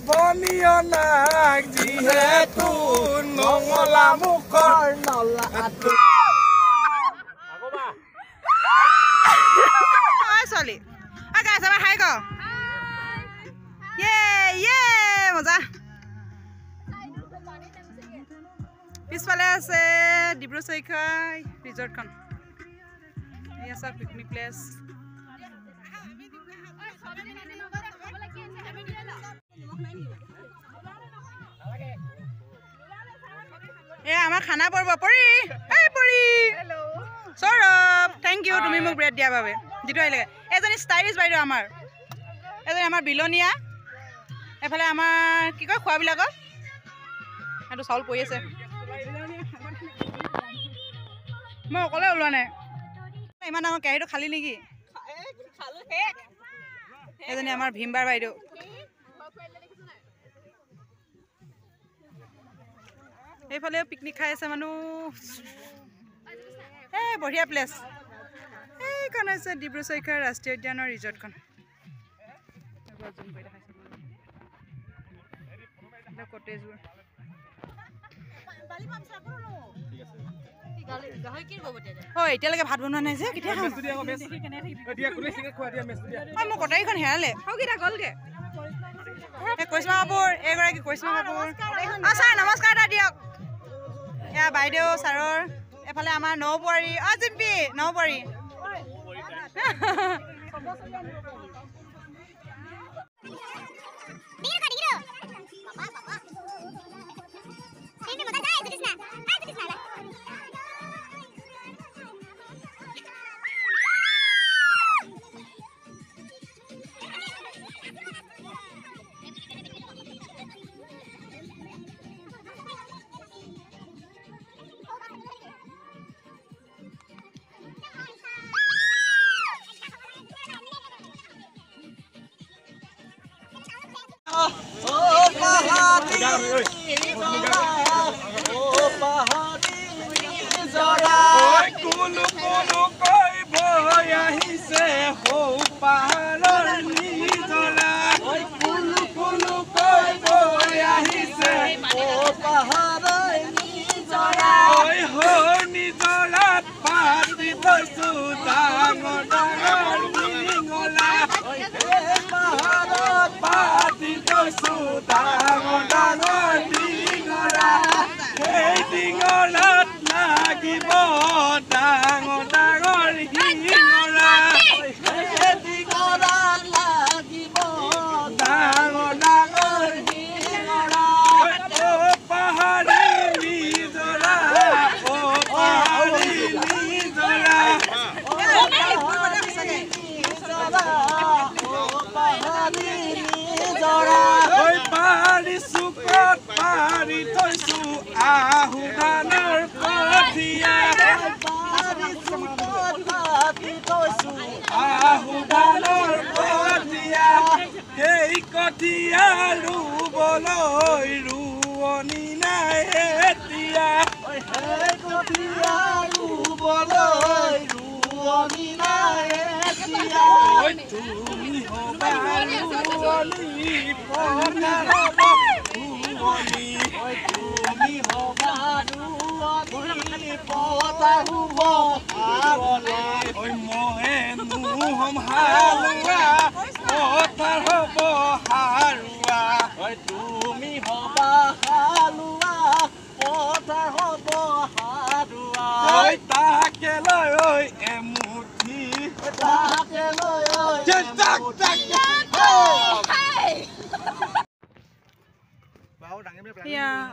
ভনীয় নাক যিহেতু নঙলা মুখৰ নলা ছোৱালী গাইছ আমাৰ হাই ক মজা পিছফালে আছে ডিব্ৰু চৈখোৱা ৰিজৰ্টখন এয়া চব পিকনিক প্লেচ আমাৰ খানা পৰব পৰি সৌৰভ থেংক ইউ তুমি মোক ব্ৰেড দিয়াৰ বাবে যিটো আহিলে এজনী ষ্টাইলিছ বাইদেউ এজনী আমাৰ বিলনীয়া এফালে আমাৰ কি কয় খোৱাবিলাকক সেইটো চাউল পৰি আছে মই অকলে ওলোৱা নাই ইমান ডাঙৰ কেৰাহীটো খালি নেকি এজনী আমাৰ ভীমবাৰ বাইদেউ এইফালেও পিকনিক খাই আছে মানুহ বঢ়িয়া প্লেচ এইখন হৈছে ডিব্ৰু চৈখোৱা ৰাষ্ট্ৰীয় উদ্যানৰ ৰিজৰ্টখন কটেজবোৰ এতিয়ালৈকে ভাত বনোৱা নাই যে কেতিয়া মোৰ কটাৰীখন হেৰালে গ'লগে কৰিশ্মা কাপুৰ এইগৰাকী কৰিশ্মা কাপুৰ ছাৰ নমস্কাৰ এটা দিয়ক এয়া বাইদেউ ছাৰৰ এফালে আমাৰ নৌবোৱাৰী জিম্পি নৌবোৱাৰী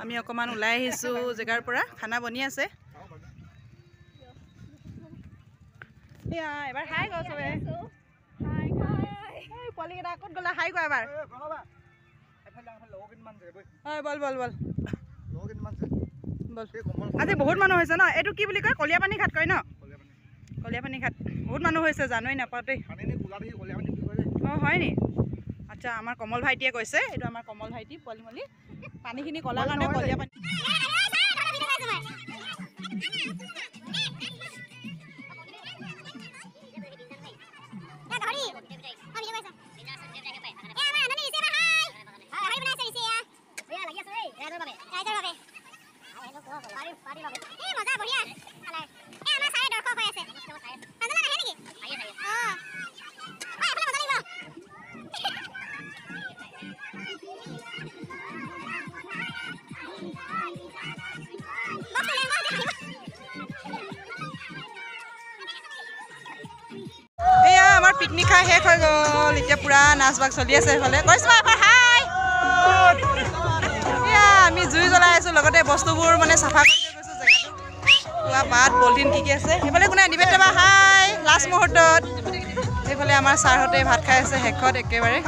আমি অকমান ওলাই আহিছো জেগাৰ পৰা খানা বনি আছে এবাৰ হাই ক চবে পোৱালি কেইটা ক'ত গ'লা হাই ক এবাৰ বল বল বল আজি বহুত মানুহ হৈছে ন এইটো কি বুলি কয় কলিয়াপানী ঘাট কয় ন কলিয়াপানী ঘাট বহুত মানুহ হৈছে জানোৱেই নাপাওঁতেই হয় নি আচ্ছা আমাৰ কমল ভাইটিয়ে কৈছে এইটো আমাৰ কমল ভাইটি পোৱালিমলি পানীখিনি কলাৰ কাৰণে কলিয়াপানী পিকনিক খাই শেষ হৈ গ'ল এতিয়া পুৰা নাচ বাগ চলি আছে এইফালে কৈছো এবাৰ হাই এয়া আমি জুই জ্বলাই আছো লগতে বস্তুবোৰ মানে চাফা কৰি গৈছো জেগাটো পুৰা পাত পলিথিন কি আছে সেইফালে কোনে নিবেদ দেবা হাই লাষ্ট মুহূৰ্তত এইফালে আমাৰ ছাৰহঁতে ভাত খাই আছে শেষত একেবাৰে